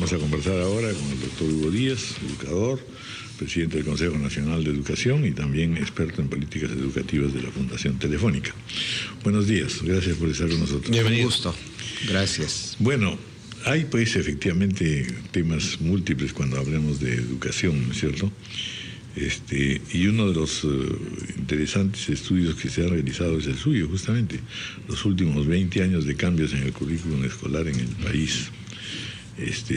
Vamos a conversar ahora con el doctor Hugo Díaz, educador, presidente del Consejo Nacional de Educación y también experto en políticas educativas de la Fundación Telefónica. Buenos días, gracias por estar con nosotros. Bienvenido. Un gusto, gracias. Bueno, hay pues efectivamente temas múltiples cuando hablamos de educación, ¿no es cierto? Y uno de los interesantes estudios que se ha realizado es el suyo, justamente, los últimos 20 años de cambios en el currículum escolar en el país.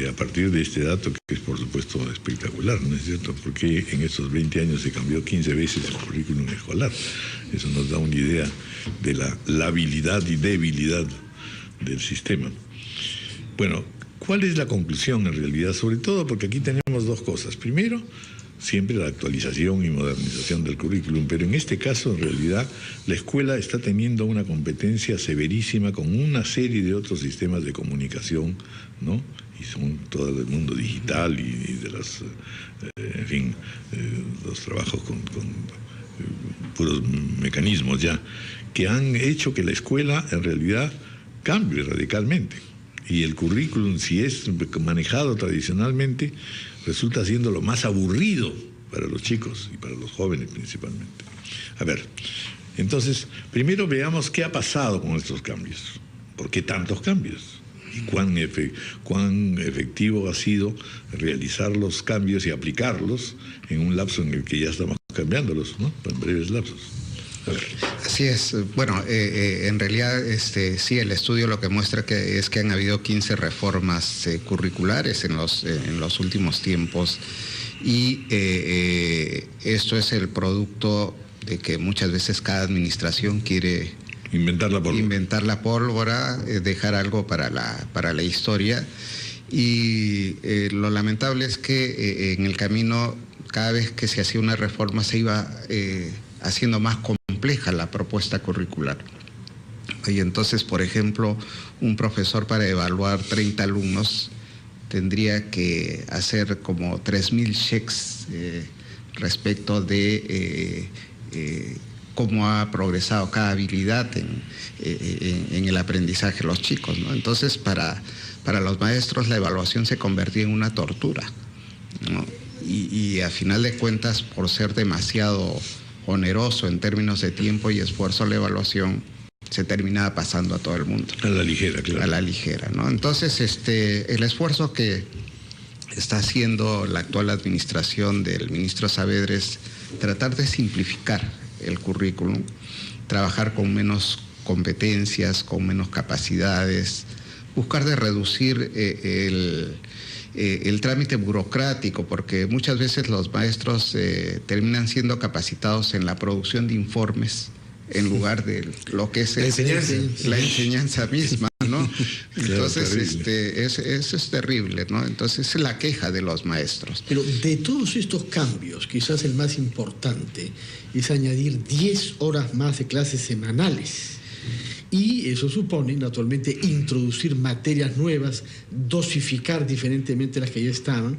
A partir de este dato, que es por supuesto espectacular, ¿no es cierto? Porque en estos 20 años se cambió 15 veces el currículum escolar. Eso nos da una idea de la labilidad y debilidad del sistema. Bueno, ¿cuál es la conclusión en realidad? Sobre todo porque aquí tenemos dos cosas. Primero, siempre la actualización y modernización del currículum, pero en este caso, en realidad, la escuela está teniendo una competencia severísima con una serie de otros sistemas de comunicación, ¿no? Y son todo el mundo digital y de las, los trabajos con puros mecanismos ya, que han hecho que la escuela, en realidad, cambie radicalmente. Y el currículum, si es manejado tradicionalmente, resulta siendo lo más aburrido para los chicos y para los jóvenes principalmente. A ver, entonces, primero veamos qué ha pasado con estos cambios. ¿Por qué tantos cambios? ¿Y cuán efectivo ha sido realizar los cambios y aplicarlos en un lapso en el que ya estamos cambiándolos, ¿no? En breves lapsos. Así es. Bueno, en realidad sí, el estudio lo que muestra es que han habido 15 reformas curriculares en los últimos tiempos y esto es el producto de que muchas veces cada administración quiere inventar la pólvora, dejar algo para la historia y lo lamentable es que en el camino cada vez que se hacía una reforma se iba haciendo más compleja la propuesta curricular. Y entonces, por ejemplo, un profesor para evaluar 30 alumnos tendría que hacer como 3.000 cheques respecto de cómo ha progresado cada habilidad en el aprendizaje de los chicos, ¿no? Entonces, para los maestros la evaluación se convertía en una tortura, ¿no? Y a final de cuentas, por ser demasiado oneroso en términos de tiempo y esfuerzo, la evaluación se terminaba pasando a todo el mundo. A la ligera, claro. A la ligera, ¿no? Entonces, el esfuerzo que está haciendo la actual administración del ministro Saavedra es tratar de simplificar el currículum, trabajar con menos competencias, con menos capacidades, buscar de reducir el trámite burocrático, porque muchas veces los maestros terminan siendo capacitados en la producción de informes en lugar de lo que es la enseñanza misma, ¿no? Entonces, eso es terrible, ¿no? Entonces, es la queja de los maestros. Pero de todos estos cambios, quizás el más importante es añadir 10 horas más de clases semanales. Y eso supone, naturalmente, introducir materias nuevas, dosificar diferentemente las que ya estaban.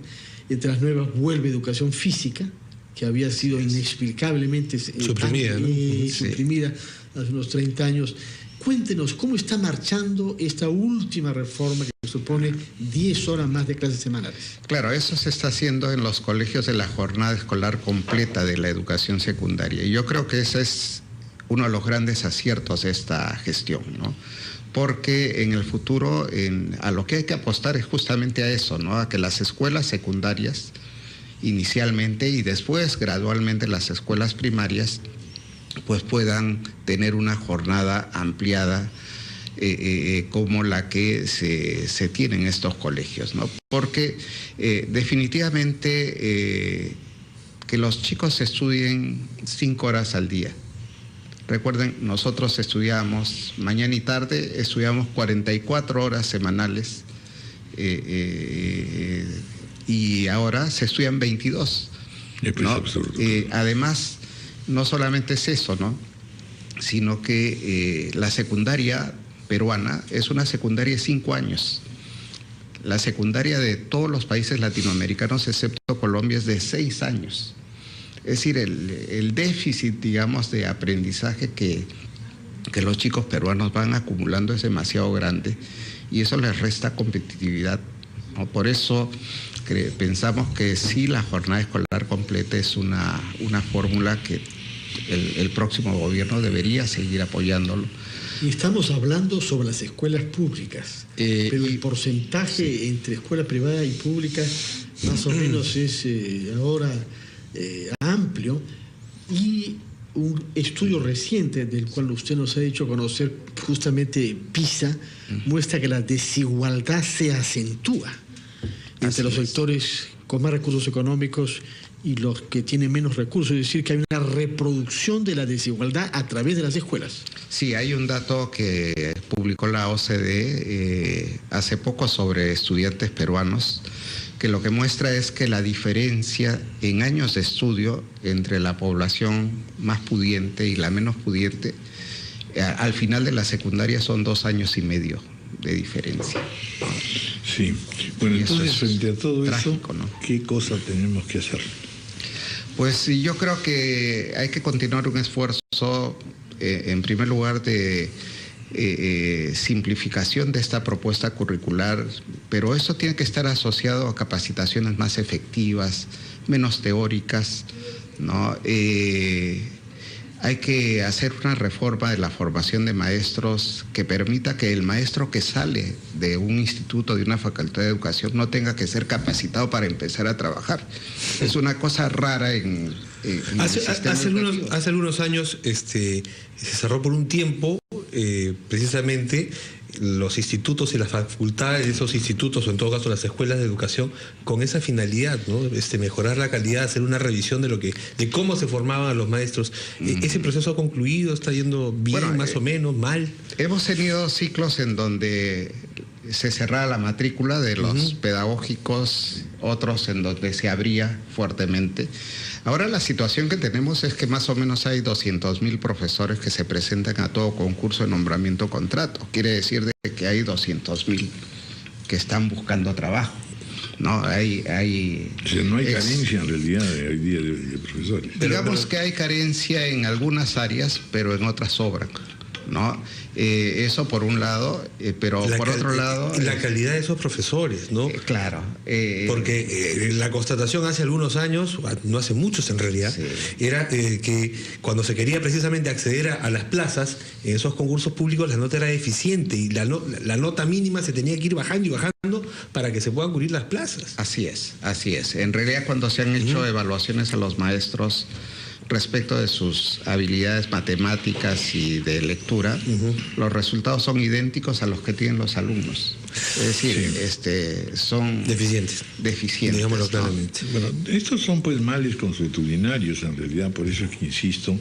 Entre las nuevas vuelve educación física, que había sido inexplicablemente suprimida, ¿no? Suprimida hace unos 30 años. Cuéntenos, ¿cómo está marchando esta última reforma que supone 10 horas más de clases semanales? Claro, eso se está haciendo en los colegios de la jornada escolar completa de la educación secundaria. Y yo creo que ese es uno de los grandes aciertos de esta gestión, ¿no? Porque en el futuro a lo que hay que apostar es justamente a eso, ¿no? A que las escuelas secundarias inicialmente y después gradualmente las escuelas primarias pues puedan tener una jornada ampliada como la que se tiene en estos colegios, ¿no? Porque definitivamente que los chicos estudien 5 horas al día. Recuerden, nosotros estudiábamos mañana y tarde, estudiamos 44 horas semanales y ahora se estudian 22. ¿No? Además, no solamente es eso, ¿no? Sino que la secundaria peruana es una secundaria de 5 años. La secundaria de todos los países latinoamericanos, excepto Colombia, es de 6 años. Es decir, el déficit, digamos, de aprendizaje que los chicos peruanos van acumulando es demasiado grande y eso les resta competitividad ¿no? Por eso pensamos que sí, la jornada escolar completa es una fórmula que el próximo gobierno debería seguir apoyándolo. Y estamos hablando sobre las escuelas públicas, pero el porcentaje entre escuelas privadas y públicas más o menos es ahora amplio, y un estudio reciente del cual usted nos ha hecho conocer, justamente PISA, muestra que la desigualdad se acentúa entre los sectores con más recursos económicos y los que tienen menos recursos, es decir, que hay una reproducción de la desigualdad a través de las escuelas. Sí, hay un dato que publicó la OCDE hace poco sobre estudiantes peruanos, que lo que muestra es que la diferencia en años de estudio entre la población más pudiente y la menos pudiente, al final de la secundaria son 2 años y medio de diferencia. Sí, bueno, entonces frente a todo trágico, eso, ¿no? ¿Qué cosa tenemos que hacer? Pues yo creo que hay que continuar un esfuerzo, en primer lugar, de simplificación de esta propuesta curricular, pero eso tiene que estar asociado a capacitaciones más efectivas, menos teóricas, ¿no? Hay que hacer una reforma de la formación de maestros que permita que el maestro que sale de un instituto, de una facultad de educación, no tenga que ser capacitado para empezar a trabajar. Es una cosa rara en hace algunos años se cerró por un tiempo precisamente los institutos y las facultades de esos institutos, o en todo caso las escuelas de educación, con esa finalidad, ¿no? Mejorar la calidad, hacer una revisión de cómo se formaban a los maestros. ¿Ese proceso ha concluido? ¿Está yendo bien, bueno, más o menos, mal? Hemos tenido ciclos en donde se cerraba la matrícula de los pedagógicos, otros en donde se abría fuertemente. Ahora la situación que tenemos es que más o menos hay 200.000 profesores que se presentan a todo concurso de nombramiento contrato. Quiere decir de que hay 200.000 que están buscando trabajo, ¿no? O sea, no hay carencia en realidad hoy día de profesores. Digamos que hay carencia en algunas áreas, pero en otras sobran, ¿no? Eso por un lado, pero por otro lado... La calidad de esos profesores, ¿no? Claro. Porque la constatación hace algunos años, no hace muchos en realidad, sí, era que cuando se quería precisamente acceder a las plazas, en esos concursos públicos la nota era deficiente y la nota mínima se tenía que ir bajando y bajando para que se puedan cubrir las plazas. Así es, así es. En realidad cuando se han hecho evaluaciones a los maestros respecto de sus habilidades matemáticas y de lectura, los resultados son idénticos a los que tienen los alumnos. Es decir, son deficientes, digámoslo claramente. ¿No? Bueno, estos son pues males consuetudinarios en realidad, por eso es que insisto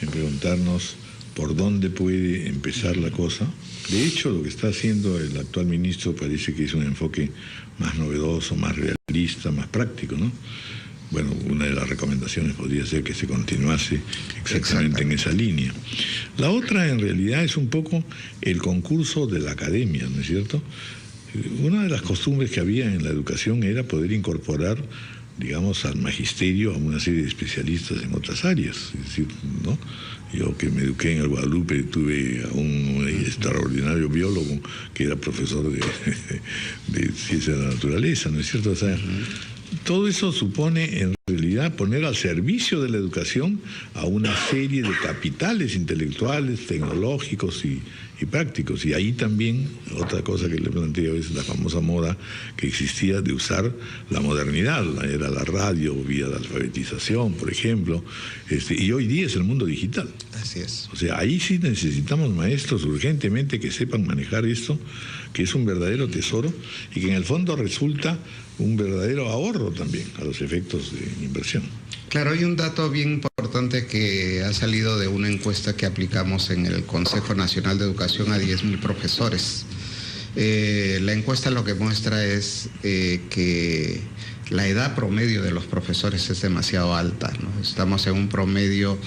en preguntarnos por dónde puede empezar la cosa. De hecho, lo que está haciendo el actual ministro parece que es un enfoque más novedoso, más realista, más práctico, ¿no? Bueno, una de las recomendaciones podría ser que se continuase exactamente en esa línea. La otra, en realidad, es un poco el concurso de la academia, ¿no es cierto? Una de las costumbres que había en la educación era poder incorporar, digamos, al magisterio a una serie de especialistas en otras áreas. Es decir, ¿no? Yo que me eduqué en el Guadalupe tuve a un extraordinario biólogo que era profesor de ciencia de la naturaleza, ¿no es cierto? O sea, todo eso supone en realidad poner al servicio de la educación a una serie de capitales intelectuales, tecnológicos y prácticos. Y ahí también, otra cosa que le planteo es la famosa moda que existía de usar la modernidad, era la radio vía la alfabetización, por ejemplo, y hoy día es el mundo digital. Así es. O sea, ahí sí necesitamos maestros urgentemente que sepan manejar esto, que es un verdadero tesoro y que en el fondo resulta un verdadero ahorro también a los efectos de inversión. Claro, hay un dato bien importante que ha salido de una encuesta que aplicamos en el Consejo Nacional de Educación a 10.000 profesores. La encuesta lo que muestra es que la edad promedio de los profesores es demasiado alta, ¿no? Estamos en un promedio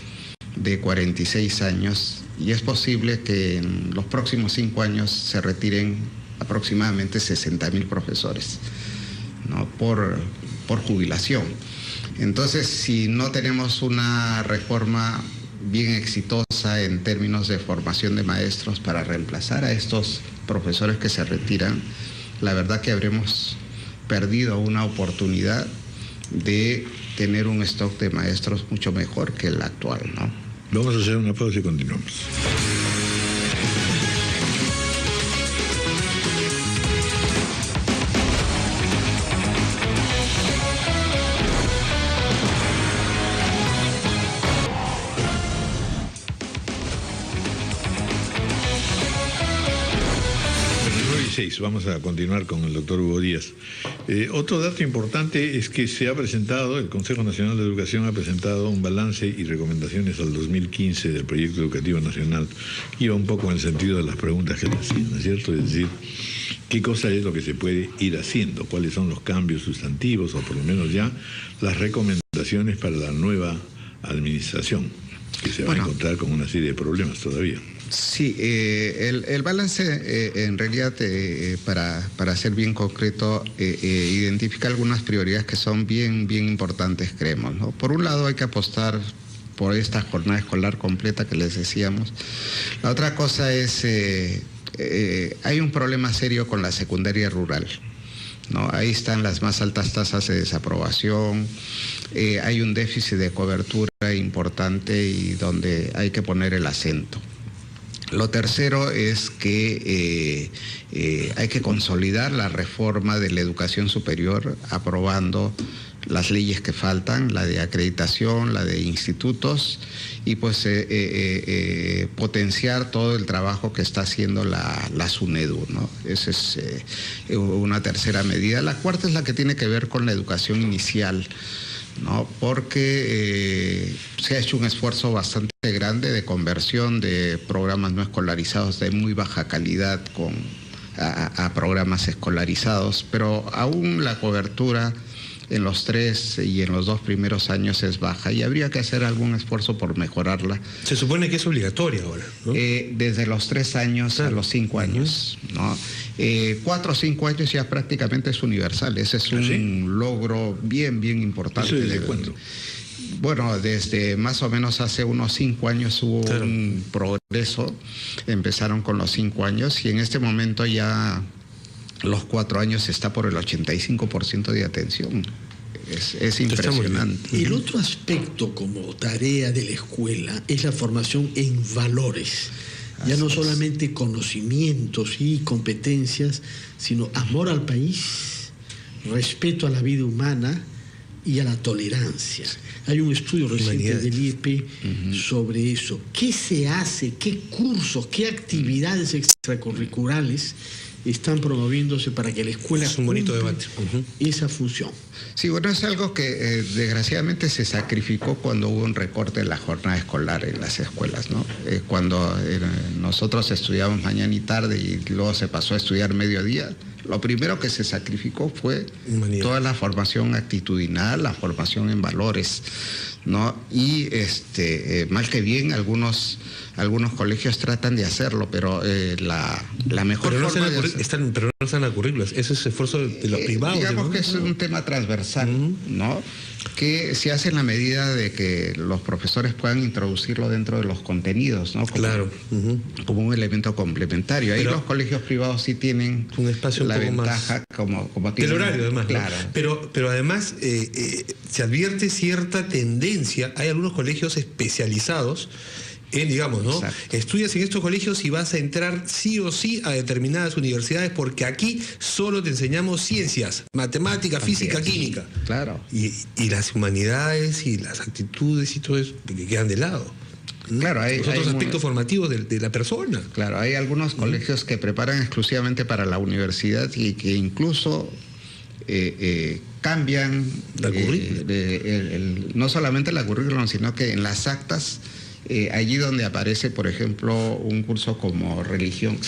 de 46 años y es posible que en los próximos 5 años se retiren aproximadamente 60.000 profesores, ¿no? por jubilación. Entonces, si no tenemos una reforma bien exitosa en términos de formación de maestros para reemplazar a estos profesores que se retiran, la verdad que habremos perdido una oportunidad de tener un stock de maestros mucho mejor que el actual, ¿no? Vamos a hacer una pausa y continuamos. Vamos a continuar con el doctor Hugo Díaz. Otro dato importante es que se ha presentado, el Consejo Nacional de Educación ha presentado un balance y recomendaciones al 2015 del Proyecto Educativo Nacional. Iba un poco en el sentido de las preguntas que le hacían, ¿no es cierto? Es decir, ¿qué cosa es lo que se puede ir haciendo? ¿Cuáles son los cambios sustantivos o por lo menos ya las recomendaciones para la nueva administración, que se va a encontrar con una serie de problemas todavía? Sí, el balance en realidad, para ser bien concreto, identifica algunas prioridades que son bien importantes, creemos, ¿no? Por un lado hay que apostar por esta jornada escolar completa que les decíamos. La otra cosa es, hay un problema serio con la secundaria rural, ¿no? Ahí están las más altas tasas de desaprobación, hay un déficit de cobertura importante y donde hay que poner el acento. Lo tercero es que hay que consolidar la reforma de la educación superior, aprobando las leyes que faltan, la de acreditación, la de institutos, y pues potenciar todo el trabajo que está haciendo la SUNEDU, ¿no? Esa es una tercera medida. La cuarta es la que tiene que ver con la educación inicial, ¿no? Porque se ha hecho un esfuerzo bastante grande de conversión de programas no escolarizados de muy baja calidad a programas escolarizados, pero aún la cobertura en los 3 y en los 2 primeros años es baja y habría que hacer algún esfuerzo por mejorarla. Se supone que es obligatoria ahora, ¿no? Desde los 3 años a los 5 años, ¿no? 4 o 5 años ya prácticamente es universal. Ese es un logro bien importante. ¿Desde cuándo? Bueno, desde más o menos hace unos 5 años hubo un progreso. Empezaron con los 5 años y en este momento ya los 4 años está por el 85% de atención. Es impresionante. El otro aspecto como tarea de la escuela es la formación en valores. Ya no solamente conocimientos y competencias, sino amor al país, respeto a la vida humana y a la tolerancia. Hay un estudio reciente del IEP sobre eso. ¿Qué se hace? ¿Qué cursos? ¿Qué actividades extracurriculares están promoviéndose para que la escuela es un bonito debate esa función? Sí, bueno, es algo que desgraciadamente se sacrificó cuando hubo un recorte de la jornada escolar en las escuelas, ¿no? Cuando nosotros estudiábamos mañana y tarde y luego se pasó a estudiar mediodía, lo primero que se sacrificó fue toda la formación actitudinal, la formación en valores, ¿no? Y mal que bien algunos colegios tratan de hacerlo, pero la mejor forma pero no están las currículas. Ese es esfuerzo de los privados. Digamos que es un tema transversal, ¿no? Que se hace en la medida de que los profesores puedan introducirlo dentro de los contenidos, ¿no? Como un elemento complementario. Ahí los colegios privados sí tienen un espacio la un poco ventaja más como tienen. El horario, además. Claro. ¿No? Pero además se advierte cierta tendencia. Hay algunos colegios especializados digamos, ¿no? Exacto. Estudias en estos colegios y vas a entrar sí o sí a determinadas universidades porque aquí solo te enseñamos ciencias, matemática, física, química. Claro. Y las humanidades y las actitudes y todo eso que quedan de lado. Claro, hay otros aspectos formativos de la persona. Claro, hay algunos colegios que preparan exclusivamente para la universidad y que incluso cambian no solamente la currículum, sino que en las actas, allí donde aparece, por ejemplo, un curso como religión,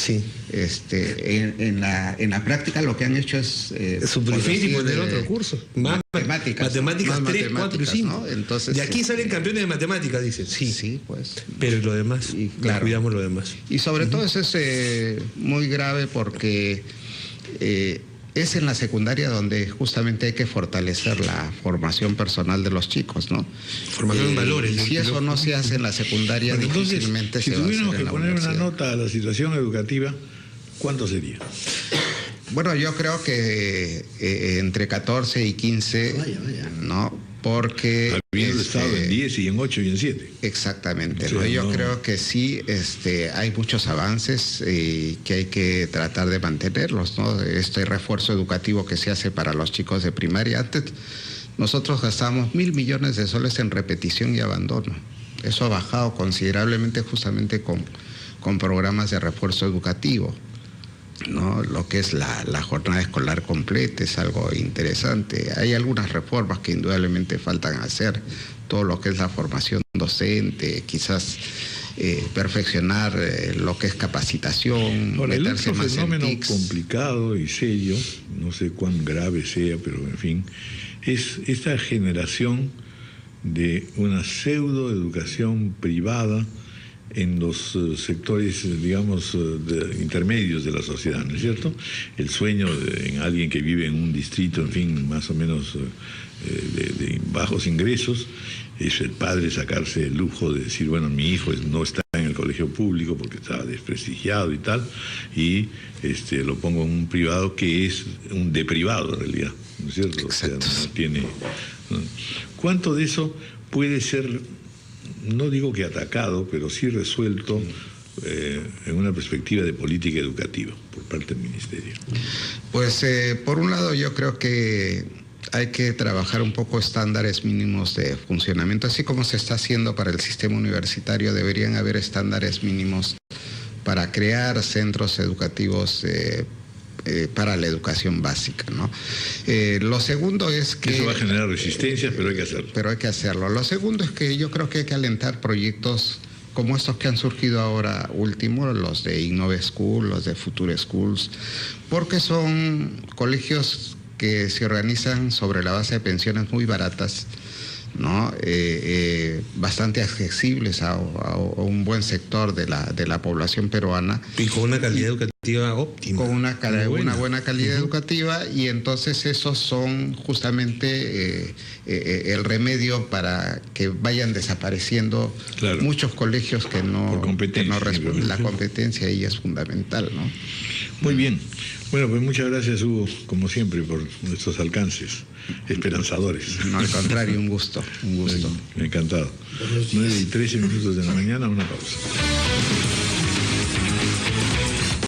en la práctica lo que han hecho es suprimir y poner otro curso. Matemáticas 3, 4 y 5. ¿No? Entonces, de aquí salen campeones de matemáticas, dicen. Sí, pues. Pero lo demás, cuidamos lo demás. Y sobre todo eso es muy grave porque es en la secundaria donde justamente hay que fortalecer la formación personal de los chicos, ¿no? Formación en valores. Y si eso no se hace en la secundaria, difícilmente se va a hacer en la universidad. Si tuviéramos que poner una nota a la situación educativa, ¿cuánto sería? Bueno, yo creo que entre 14 y 15, ¿no? Porque habiendo estado en 10 y en 8 y en 7. Exactamente, ¿no? Yo creo que sí, hay muchos avances que hay que tratar de mantenerlos, ¿no? Este refuerzo educativo que se hace para los chicos de primaria. Antes nosotros gastamos 1.000 millones de soles en repetición y abandono. Eso ha bajado considerablemente justamente con programas de refuerzo educativo, ¿no? Lo que es la jornada escolar completa es algo interesante. Hay algunas reformas que indudablemente faltan hacer, todo lo que es la formación docente, quizás perfeccionar lo que es capacitación. Ahora, meterse el otro más fenómeno en TICs. complicado y serio, no sé cuán grave sea, pero en fin, es esta generación de una pseudoeducación privada en los sectores, digamos, intermedios de la sociedad, ¿no es cierto? El sueño en alguien que vive en un distrito, en fin, más o menos de bajos ingresos, es el padre sacarse el lujo de decir, bueno, mi hijo no está en el colegio público porque está desprestigiado y tal, y lo pongo en un privado que es un de privado en realidad, ¿no es cierto? Exacto. O sea, no tiene... ¿Cuánto de eso puede ser, no digo que atacado, pero sí resuelto en una perspectiva de política educativa por parte del Ministerio? Pues por un lado yo creo que hay que trabajar un poco estándares mínimos de funcionamiento, así como se está haciendo para el sistema universitario. Deberían haber estándares mínimos para crear centros educativos para la educación básica, ¿no? Lo segundo es que... Eso va a generar resistencias, pero hay que hacerlo. Pero hay que hacerlo. Lo segundo es que yo creo que hay que alentar proyectos como estos que han surgido ahora último, los de Innove School, los de Future Schools, porque son colegios que se organizan sobre la base de pensiones muy baratas, ¿no? Bastante accesibles a un buen sector de la población peruana. Y con una calidad educativa óptima. Con una buena calidad educativa, y entonces esos son justamente el remedio para que vayan desapareciendo muchos colegios que no responden. La competencia ahí es fundamental, ¿no? Muy bien. Bueno, pues muchas gracias, Hugo, como siempre, por nuestros alcances esperanzadores. No, al contrario, un gusto. Encantado. 9:13 de la mañana, una pausa.